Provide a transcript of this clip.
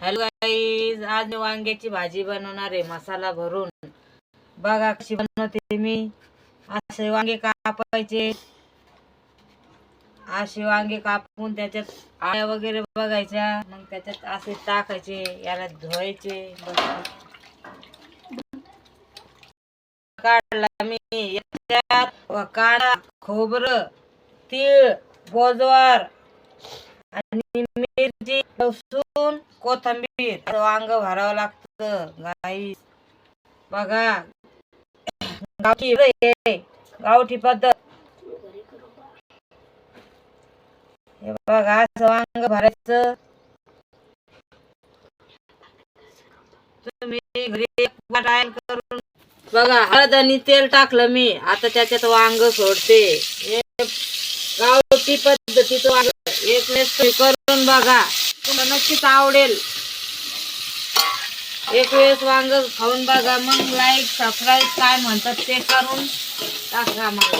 Hello guys, आज मी वांग्याची भाजी बनवणार आहे मसाला भरून. बघा कशी बनवते मी. असे वांगे कापायचे, असे वांगे कापून त्याच्यात आळ्या वगैरे बघायच्या, मग त्याच्यात असे टाकायचे, याला धुवायचे. काढला मी याच्यात कांदा, खोबरं, तीळ, बोजवार आणि मिरची, लसूण, कोथिंबीर. वांग भरावं लागतं गाई. बघा गावठी पद्धत. हे बघा असं वांग भरायचं. तुम्ही घरी ट्राय करून बघा. हळद आणि तेल टाकलं मी. आता त्याच्यात वांग सोडते. गावठी पद्धतीचं वांग एक वेळेस करून बघा, तुम्हाला नक्कीच आवडेल. एक वेळेस वांग खाऊन बघा, मग लाईक सबस्क्राईब काय म्हणतात ते करून टाका मला.